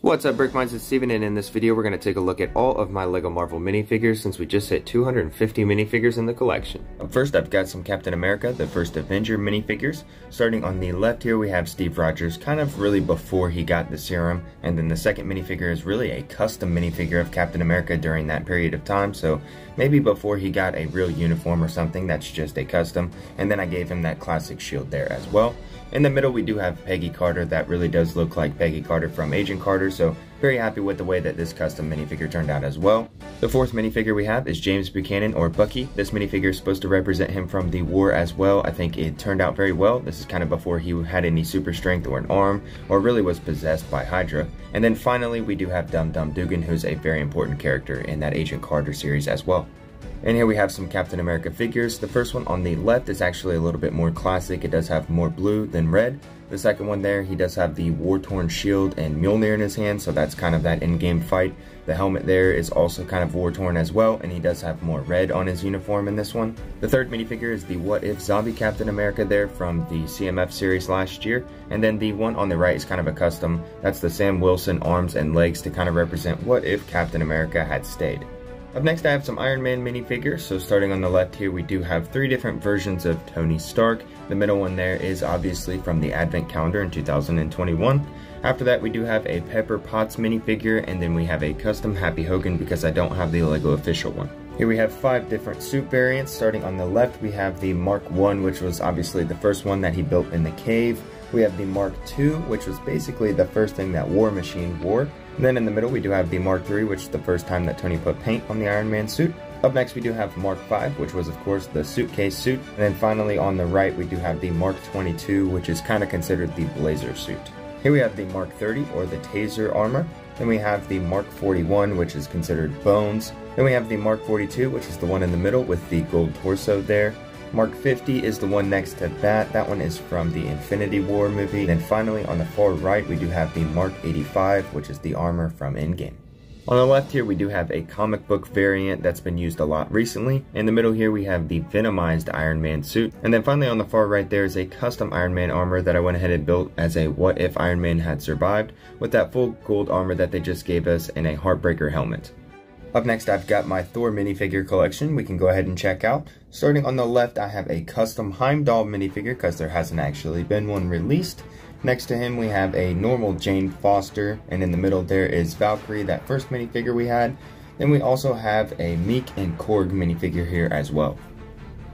What's up, Brick Minds? It's Steven, and in this video we're going to take a look at all of my LEGO Marvel minifigures since we just hit 250 minifigures in the collection. Up first, I've got some Captain America, the First Avenger minifigures. Starting on the left here, we have Steve Rogers, kind of really before he got the serum, and then the second minifigure is really a custom minifigure of Captain America during that period of time, so maybe before he got a real uniform or something, that's just a custom, and then I gave him that classic shield there as well. In the middle, we do have Peggy Carter. That really does look like Peggy Carter from Agent Carter, so very happy with the way that this custom minifigure turned out as well. The fourth minifigure we have is James Buchanan, or Bucky. This minifigure is supposed to represent him from the war as well. I think it turned out very well. This is kind of before he had any super strength or an arm, or really was possessed by Hydra. And then finally, we do have Dum Dum Dugan, who's a very important character in that Agent Carter series as well. And here we have some Captain America figures. The first one on the left is actually a little bit more classic. It does have more blue than red. The second one there, he does have the war-torn shield and Mjolnir in his hand, so that's kind of that in-game fight. The helmet there is also kind of war-torn as well, and he does have more red on his uniform in this one. The third minifigure is the What If Zombie Captain America there from the CMF series last year. And then the one on the right is kind of a custom. That's the Sam Wilson arms and legs to kind of represent what if Captain America had stayed. Up next, I have some Iron Man minifigures. So starting on the left here, we do have three different versions of Tony Stark. The middle one there is obviously from the Advent calendar in 2021. After that, we do have a Pepper Potts minifigure, and then we have a custom Happy Hogan because I don't have the LEGO official one. Here we have 5 different suit variants. Starting on the left, we have the Mark I, which was obviously the first one that he built in the cave. We have the Mark II, which was basically the first thing that War Machine wore. And then in the middle, we do have the Mark III, which is the first time that Tony put paint on the Iron Man suit. Up next, we do have Mark V, which was, of course, the suitcase suit. And then finally, on the right, we do have the Mark 22, which is kind of considered the blazer suit. Here we have the Mark 30, or the Taser armor. Then we have the Mark 41, which is considered bones. Then we have the Mark 42, which is the one in the middle with the gold torso there. Mark 50 is the one next to that. That one is from the Infinity War movie. And then finally, on the far right, we do have the Mark 85, which is the armor from Endgame. On the left here, we do have a comic book variant that's been used a lot recently. In the middle here, we have the Venomized Iron Man suit. And then finally, on the far right, there is a custom Iron Man armor that I went ahead and built as a what if Iron Man had survived, with that full gold armor that they just gave us and a Heartbreaker helmet. Up next, I've got my Thor minifigure collection we can go ahead and check out. Starting on the left, I have a custom Heimdall minifigure because there hasn't actually been one released. Next to him, we have a normal Jane Foster, and in the middle there is Valkyrie, that first minifigure we had. Then we also have a Meek and Korg minifigure here as well.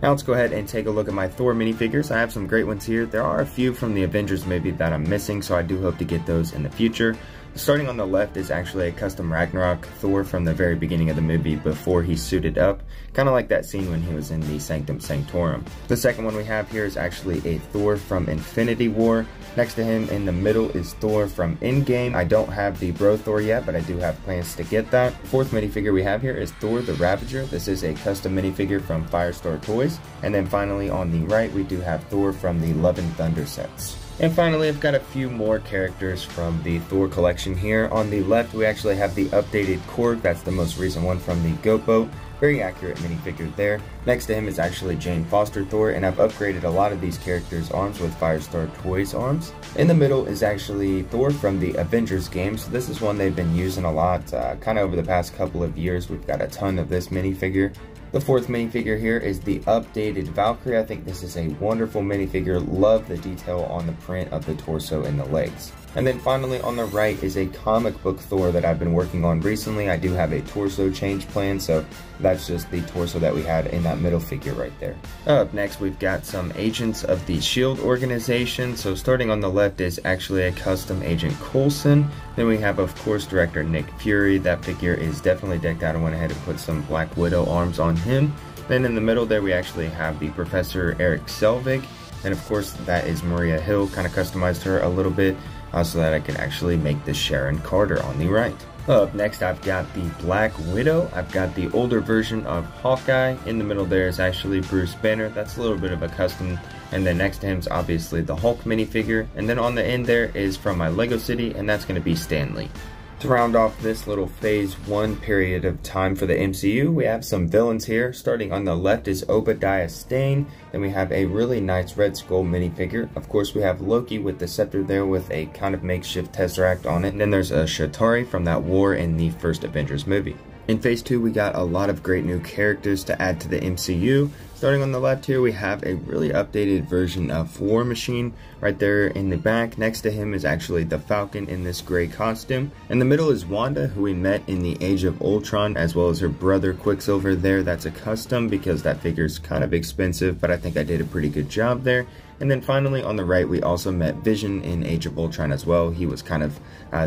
Now let's go ahead and take a look at my Thor minifigures. I have some great ones here. There are a few from the Avengers maybe that I'm missing, so I do hope to get those in the future. Starting on the left is actually a custom Ragnarok Thor from the very beginning of the movie before he suited up, kind of like that scene when he was in the Sanctum Sanctorum. The second one we have here is actually a Thor from Infinity War. Next to him in the middle is Thor from Endgame. I don't have the Bro Thor yet, but I do have plans to get that. The fourth minifigure we have here is Thor the Ravager. This is a custom minifigure from Firestar Toys. And then finally on the right, we do have Thor from the Love and Thunder sets. And finally, I've got a few more characters from the Thor collection here. On the left, we actually have the updated Korg. That's the most recent one from the Goat Boat. Very accurate minifigure there. Next to him is actually Jane Foster Thor, and I've upgraded a lot of these characters' arms with Firestar Toys arms. In the middle is actually Thor from the Avengers game. So this is one they've been using a lot, kind of over the past couple of years. We've got a ton of this minifigure. The fourth minifigure here is the updated Valkyrie. I think this is a wonderful minifigure. Love the detail on the print of the torso and the legs. And then finally on the right is a comic book Thor that I've been working on recently. I do have a torso change plan, so that's just the torso that we had in that middle figure right there. Up next, we've got some agents of the S.H.I.E.L.D. organization. So starting on the left is actually a custom Agent Coulson. Then we have, of course, director Nick Fury. That figure is definitely decked out. I went ahead and put some Black Widow arms on him. Then in the middle there, we actually have the Professor Eric Selvig. And of course, that is Maria Hill. Kind of customized her a little bit so that I can actually make this Sharon Carter on the right. Up next, I've got the Black Widow. I've got the older version of Hawkeye. In the middle there is actually Bruce Banner. That's a little bit of a custom. And then next to him is obviously the Hulk minifigure. And then on the end there is from my Lego City, and that's going to be Stan Lee. To round off this little phase 1 period of time for the MCU, we have some villains here. Starting on the left is Obadiah Stane. Then we have a really nice Red Skull minifigure. Of course, we have Loki with the scepter there with a kind of makeshift Tesseract on it. And then there's a Shatari from that war in the first Avengers movie. In phase 2, we got a lot of great new characters to add to the MCU. Starting on the left here, we have a really updated version of War Machine. Right there in the back, next to him is actually the Falcon in this gray costume. In the middle is Wanda, who we met in the Age of Ultron, as well as her brother Quicksilver there. That's a custom because that figure's kind of expensive, but I think I did a pretty good job there. And then finally on the right, we also met Vision in Age of Ultron as well. He was kind of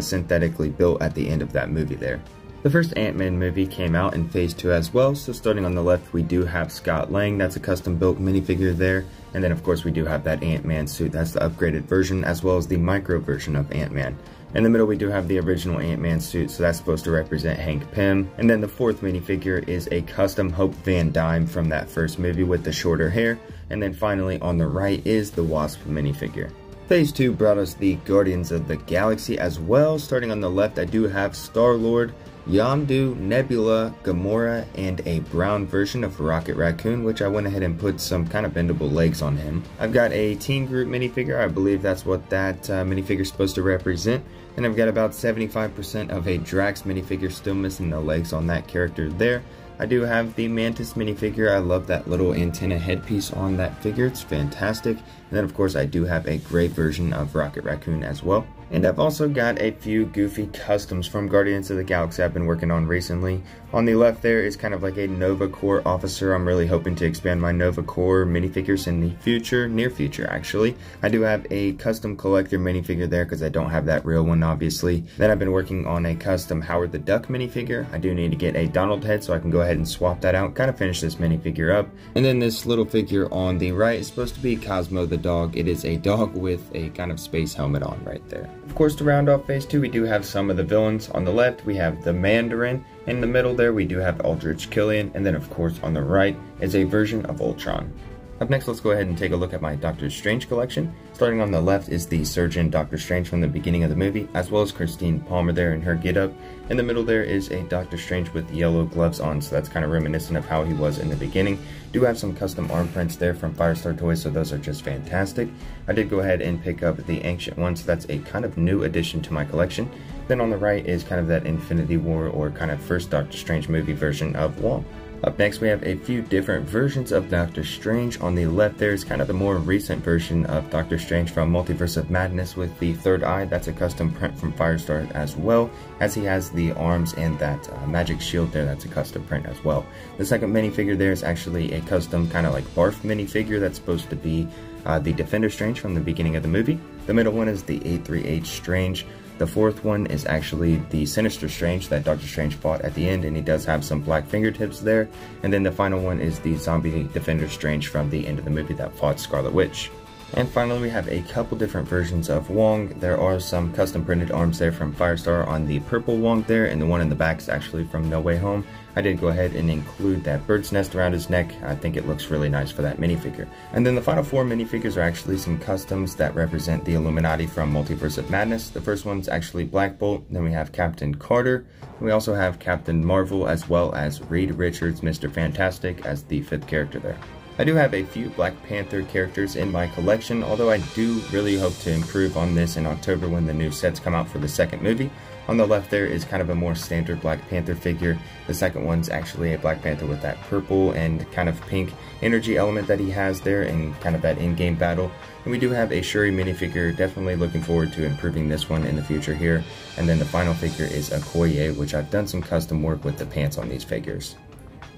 synthetically built at the end of that movie there. The first Ant-Man movie came out in phase 2 as well, so starting on the left we do have Scott Lang, that's a custom built minifigure there, and then of course we do have that Ant-Man suit, that's the upgraded version, as well as the micro version of Ant-Man. In the middle we do have the original Ant-Man suit, so that's supposed to represent Hank Pym, and then the fourth minifigure is a custom Hope Van Dyne from that first movie with the shorter hair, and then finally on the right is the Wasp minifigure. Phase 2 brought us the Guardians of the Galaxy as well. Starting on the left I do have Star-Lord, Yondu, Nebula, Gamora, and a brown version of Rocket Raccoon, which I went ahead and put some kind of bendable legs on him. I've got a Teen Group minifigure, I believe that's what that minifigure is supposed to represent. And I've got about 75% of a Drax minifigure, still missing the legs on that character there. I do have the Mantis minifigure. I love that little antenna headpiece on that figure. It's fantastic. And then of course I do have a gray version of Rocket Raccoon as well. And I've also got a few goofy customs from Guardians of the Galaxy I've been working on recently. On the left there is kind of like a Nova Corps officer. I'm really hoping to expand my Nova Corps minifigures in the future, near future actually. I do have a custom collector minifigure there because I don't have that real one obviously. Then I've been working on a custom Howard the Duck minifigure. I do need to get a Donald head so I can go ahead and swap that out, kind of finish this minifigure up. And then this little figure on the right is supposed to be Cosmo the Dog. It is a dog with a kind of space helmet on right there. Of course, to round off phase 2, we do have some of the villains. On the left, we have the Mandarin. In the middle there, we do have Aldrich Killian. And then, of course, on the right is a version of Ultron. Up next, let's go ahead and take a look at my Doctor Strange collection. Starting on the left is the surgeon Doctor Strange from the beginning of the movie, as well as Christine Palmer there in her getup. In the middle there is a Doctor Strange with yellow gloves on, so that's kind of reminiscent of how he was in the beginning. Do have some custom arm prints there from Firestar Toys, so those are just fantastic. I did go ahead and pick up the Ancient One, so that's a kind of new addition to my collection. Then on the right is kind of that Infinity War or kind of first Doctor Strange movie version of Wong. Up next we have a few different versions of Doctor Strange. On the left there is kind of the more recent version of Doctor Strange from Multiverse of Madness with the third eye. That's a custom print from Firestar as well, as he has the arms and that magic shield there. That's a custom print as well. The second minifigure there is actually a custom kind of like barf minifigure that's supposed to be the Defender Strange from the beginning of the movie. The middle one is the 838 Strange. The fourth one is actually the Sinister Strange that Doctor Strange fought at the end, and he does have some black fingertips there. And then the final one is the Zombie Defender Strange from the end of the movie that fought Scarlet Witch. And finally, we have a couple different versions of Wong. There are some custom printed arms there from Firestar on the purple Wong there, and the one in the back is actually from No Way Home. I did go ahead and include that bird's nest around his neck. I think it looks really nice for that minifigure. And then the final four minifigures are actually some customs that represent the Illuminati from Multiverse of Madness. The first one's actually Black Bolt, then we have Captain Carter, we also have Captain Marvel, as well as Reed Richards, Mr. Fantastic, as the fifth character there. I do have a few Black Panther characters in my collection, although I do really hope to improve on this in October when the new sets come out for the second movie. On the left there is kind of a more standard Black Panther figure. The second one's actually a Black Panther with that purple and kind of pink energy element that he has there in kind of that in-game battle. And we do have a Shuri minifigure, definitely looking forward to improving this one in the future here. And then the final figure is Okoye, which I've done some custom work with the pants on these figures.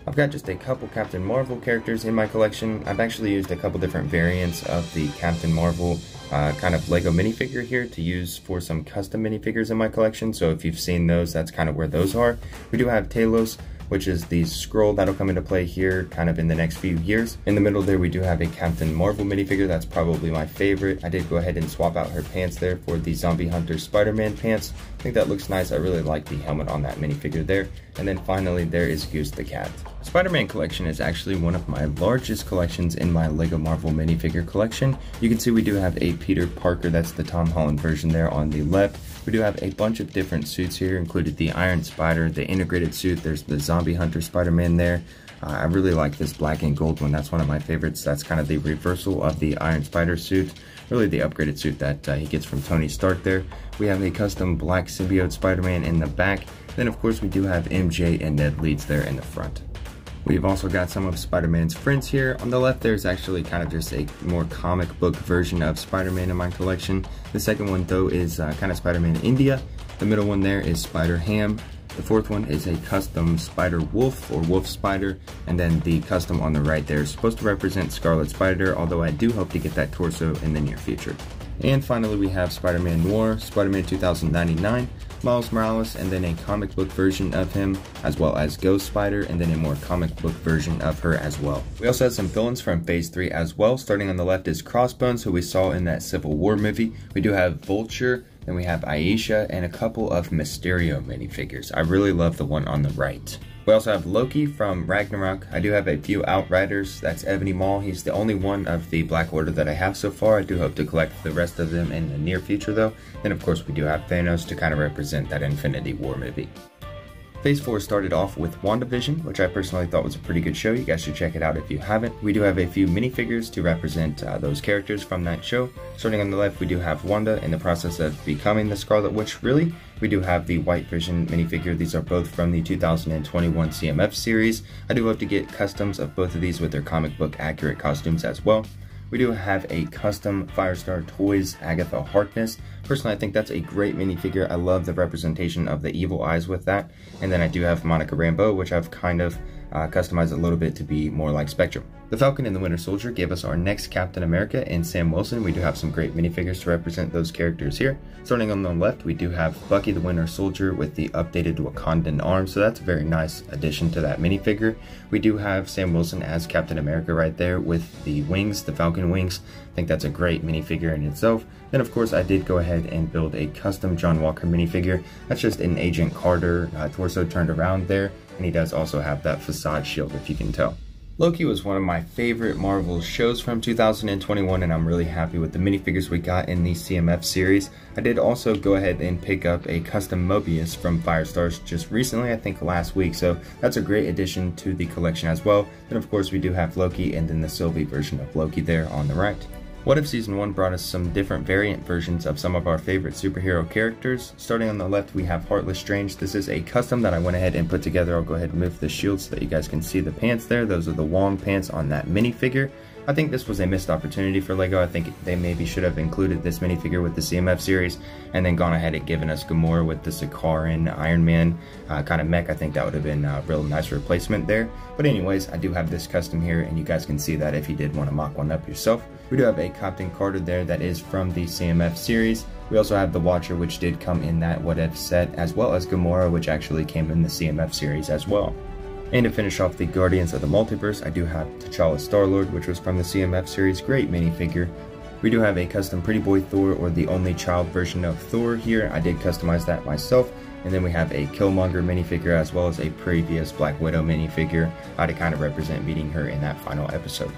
I've got just a couple Captain Marvel characters in my collection. I've actually used a couple different variants of the Captain Marvel kind of Lego minifigure here to use for some custom minifigures in my collection. So if you've seen those, that's kind of where those are. We do have Talos, which is the scroll that'll come into play here kind of in the next few years. In the middle there we do have a Captain Marvel minifigure. That's probably my favorite. I did go ahead and swap out her pants there for the Zombie Hunter Spider-Man pants. I think that looks nice. I really like the helmet on that minifigure there. And then finally there is Goose the cat. Spider-Man collection is actually one of my largest collections in my Lego Marvel minifigure collection. You can see we do have a Peter Parker, that's the Tom Holland version there on the left. We do have a bunch of different suits here, included the Iron Spider, the integrated suit, there's the Zombie Hunter Spider-Man there. I really like this black and gold one, that's one of my favorites. That's kind of the reversal of the Iron Spider suit, really the upgraded suit that he gets from Tony Stark there. We have a custom black symbiote Spider-Man in the back. Then of course we do have MJ and Ned Leeds there in the front. We've also got some of Spider-Man's friends here. On the left there's actually kind of just a more comic book version of Spider-Man in my collection. The second one though is kind of Spider-Man India. The middle one there is Spider-Ham. The fourth one is a custom Spider-Wolf or Wolf Spider. And then the custom on the right there is supposed to represent Scarlet Spider, although I do hope to get that torso in the near future. And finally we have Spider-Man Noir, Spider-Man 2099, Miles Morales, and then a comic book version of him, as well as Ghost Spider, and then a more comic book version of her as well. We also have some villains from Phase 3 as well. Starting on the left is Crossbones, who we saw in that Civil War movie. We do have Vulture, then we have Aisha, and a couple of Mysterio minifigures. I really love the one on the right. We also have Loki from Ragnarok. I do have a few Outriders. That's Ebony Maw. He's the only one of the Black Order that I have so far. I do hope to collect the rest of them in the near future though. Then of course we do have Thanos to kind of represent that Infinity War movie. Phase 4 started off with WandaVision, which I personally thought was a pretty good show. You guys should check it out if you haven't. We do have a few minifigures to represent those characters from that show. Starting on the left, we do have Wanda in the process of becoming the Scarlet Witch, really. We do have the White Vision minifigure. These are both from the 2021 CMF series. I do hope to get customs of both of these with their comic book accurate costumes as well. We do have a custom Firestar Toys Agatha Harkness. Personally, I think that's a great minifigure. I love the representation of the evil eyes with that. And then I do have Monica Rambeau, which I've kind of customized a little bit to be more like Spectrum. The Falcon and the Winter Soldier gave us our next Captain America and Sam Wilson. We do have some great minifigures to represent those characters here. Starting on the left, we do have Bucky the Winter Soldier with the updated Wakandan arms, so that's a very nice addition to that minifigure. We do have Sam Wilson as Captain America right there with the wings, the Falcon wings. I think that's a great minifigure in itself. Then of course I did go ahead and build a custom John Walker minifigure. That's just an Agent Carter torso turned around there, and he does also have that facade shield if you can tell. Loki was one of my favorite Marvel shows from 2021, and I'm really happy with the minifigures we got in the CMF series. I did also go ahead and pick up a custom Mobius from Firestars just recently, I think last week, so that's a great addition to the collection as well. Then of course we do have Loki and then the Sylvie version of Loki there on the right. What If Season 1 brought us some different variant versions of some of our favorite superhero characters. Starting on the left, we have Heartless Strange. This is a custom that I went ahead and put together. I'll go ahead and move the shield so that you guys can see the pants there. Those are the Wong pants on that minifigure. I think this was a missed opportunity for LEGO. I think they maybe should have included this minifigure with the CMF series and then gone ahead and given us Gamora with the Sakaran Iron Man kind of mech. I think that would have been a real nice replacement there. But anyways, I do have this custom here, and you guys can see that if you did want to mock one up yourself. We do have a Captain Carter there that is from the CMF series. We also have the Watcher, which did come in that What If set, as well as Gamora, which actually came in the CMF series as well. And to finish off the Guardians of the Multiverse, I do have T'Challa Star-Lord, which was from the CMF series. Great minifigure. We do have a custom Pretty Boy Thor, or the only child version of Thor here. I did customize that myself. And then we have a Killmonger minifigure, as well as a previous Black Widow minifigure to kind of represent meeting her in that final episode.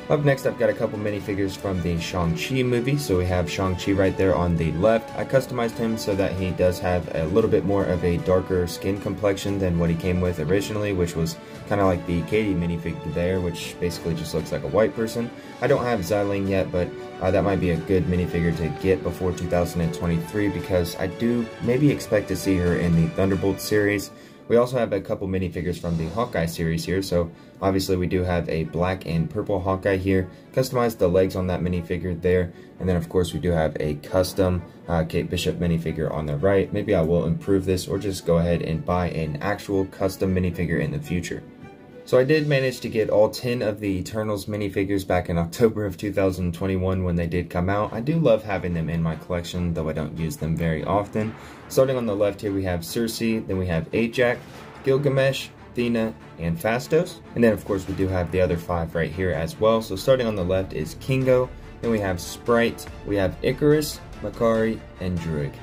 Up next, I've got a couple minifigures from the Xiang Chi movie. So we have Xiang Chi right there on the left. I customized him so that he does have a little bit more of a darker skin complexion than what he came with originally, which was kind of like the Katie minifig there, which basically just looks like a white person. I don't have Xiling yet, but that might be a good minifigure to get before 2023, because I do maybe expect to see her in the Thunderbolt series. We also have a couple minifigures from the Hawkeye series here, so obviously we do have a black and purple Hawkeye here. Customized the legs on that minifigure there, and then of course we do have a custom Kate Bishop minifigure on the right. Maybe I will improve this or just go ahead and buy an actual custom minifigure in the future. So I did manage to get all 10 of the Eternals minifigures back in October of 2021 when they did come out. I do love having them in my collection, though I don't use them very often. Starting on the left here we have Cersei, then we have Ajax, Gilgamesh, Athena, and Phastos. And then of course we do have the other 5 right here as well. So starting on the left is Kingo, then we have Sprite, we have Icarus, Makari, and Druig.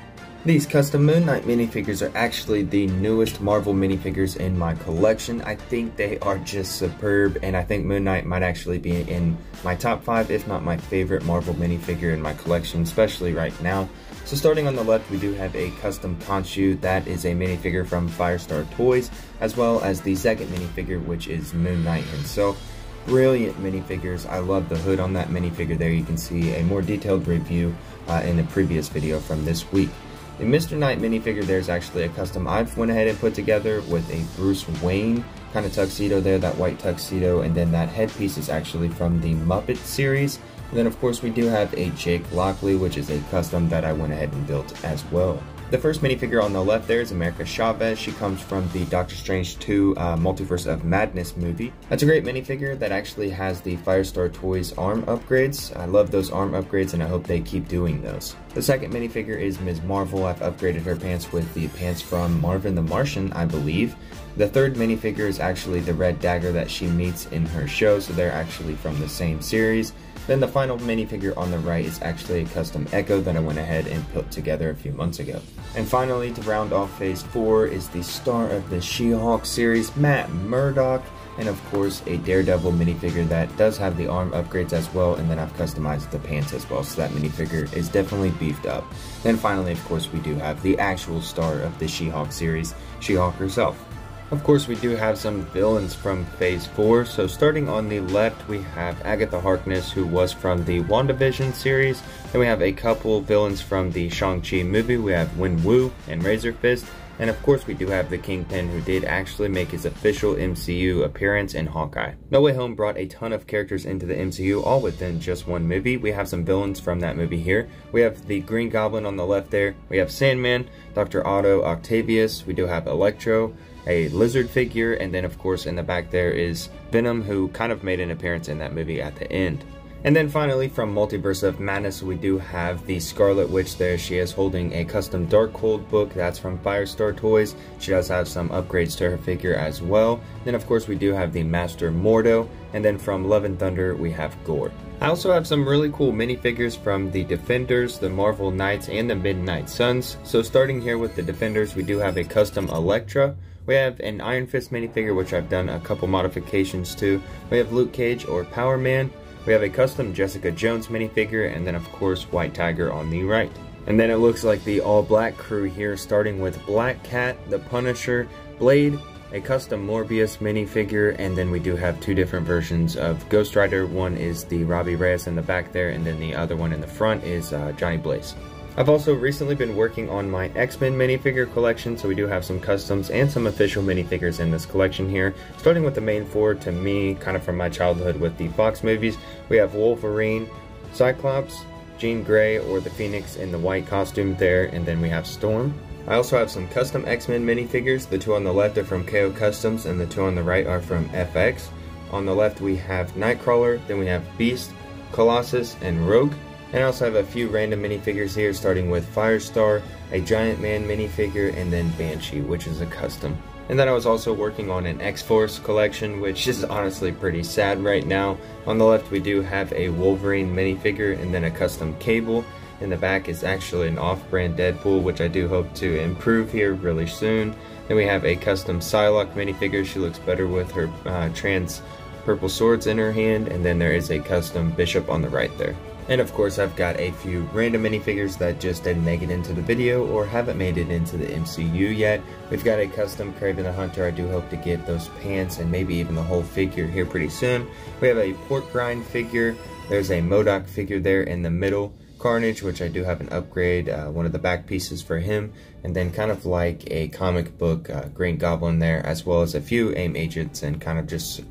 These custom Moon Knight minifigures are actually the newest Marvel minifigures in my collection. I think they are just superb, and I think Moon Knight might actually be in my top 5, if not my favorite Marvel minifigure in my collection, especially right now. So starting on the left, we do have a custom Khonshu. That is a minifigure from Firestar Toys, as well as the second minifigure, which is Moon Knight himself. Brilliant minifigures. I love the hood on that minifigure there. You can see a more detailed review in the previous video from this week. The Mr. Knight minifigure there is actually a custom I've went ahead and put together with a Bruce Wayne kind of tuxedo there, that white tuxedo, and then that headpiece is actually from the Muppet series. And then of course we do have a Jake Lockley, which is a custom that I went ahead and built as well. The first minifigure on the left there is America Chavez. She comes from the Doctor Strange 2 Multiverse of Madness movie. That's a great minifigure that actually has the Firestar Toys arm upgrades. I love those arm upgrades and I hope they keep doing those. The second minifigure is Ms. Marvel. I've upgraded her pants with the pants from Marvin the Martian, I believe. The third minifigure is actually the red dagger that she meets in her show, so they're actually from the same series. Then the final minifigure on the right is actually a custom Echo that I went ahead and put together a few months ago. And finally, to round off phase 4 is the star of the She-Hulk series, Matt Murdock, and of course a Daredevil minifigure that does have the arm upgrades as well, and then I've customized the pants as well, so that minifigure is definitely beefed up. Then finally, of course, we do have the actual star of the She-Hulk series, She-Hulk herself. Of course, we do have some villains from Phase 4, so starting on the left, we have Agatha Harkness, who was from the WandaVision series. Then we have a couple villains from the Xiang Chi movie. We have Wen Wu and Razor Fist. And of course, we do have the Kingpin, who did actually make his official MCU appearance in Hawkeye. No Way Home brought a ton of characters into the MCU, all within just one movie. We have some villains from that movie here. We have the Green Goblin on the left there. We have Sandman, Dr. Otto Octavius. We do have Electro, a lizard figure, and then of course in the back there is Venom, who kind of made an appearance in that movie at the end. And then finally, from Multiverse of Madness, we do have the Scarlet Witch there. She is holding a custom Darkhold book. That's from Firestar Toys. She does have some upgrades to her figure as well. Then of course we do have the Master Mordo. And then from Love and Thunder, we have Gore. I also have some really cool minifigures from the Defenders, the Marvel Knights, and the Midnight Suns. So starting here with the Defenders, we do have a custom Elektra. We have an Iron Fist minifigure, which I've done a couple modifications to. We have Luke Cage or Power Man. We have a custom Jessica Jones minifigure, and then of course White Tiger on the right. And then it looks like the all-black crew here, starting with Black Cat, the Punisher, Blade, a custom Morbius minifigure, and then we do have two different versions of Ghost Rider. One is the Robbie Reyes in the back there, and then the other one in the front is Johnny Blaze. I've also recently been working on my X-Men minifigure collection, so we do have some customs and some official minifigures in this collection here. Starting with the main four, to me, kind of from my childhood with the Fox movies, we have Wolverine, Cyclops, Jean Grey or the Phoenix in the white costume there, and then we have Storm. I also have some custom X-Men minifigures. The two on the left are from KO Customs, and the two on the right are from FX. On the left we have Nightcrawler, then we have Beast, Colossus, and Rogue. And I also have a few random minifigures here, starting with Firestar, a Giant Man minifigure, and then Banshee, which is a custom. And then I was also working on an X-Force collection, which is honestly pretty sad right now. On the left we do have a Wolverine minifigure, and then a custom Cable. In the back is actually an off-brand Deadpool, which I do hope to improve here really soon. Then we have a custom Psylock minifigure. She looks better with her trans purple swords in her hand, and then there is a custom Bishop on the right there. And of course I've got a few random minifigures that just didn't make it into the video or haven't made it into the MCU yet. We've got a custom Kraven the Hunter. I do hope to get those pants and maybe even the whole figure here pretty soon. We have a Pork Grind figure. There's a Murdock figure there in the middle. Carnage, which I do have an upgrade, one of the back pieces for him, and then kind of like a comic book Green Goblin there, as well as a few AIM agents and kind of just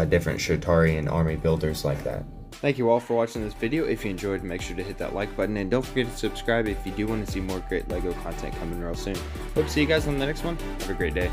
different Shotari and army builders like that. Thank you all for watching this video. If you enjoyed, make sure to hit that like button, and don't forget to subscribe if you do want to see more great LEGO content coming real soon. Hope to see you guys on the next one. Have a great day.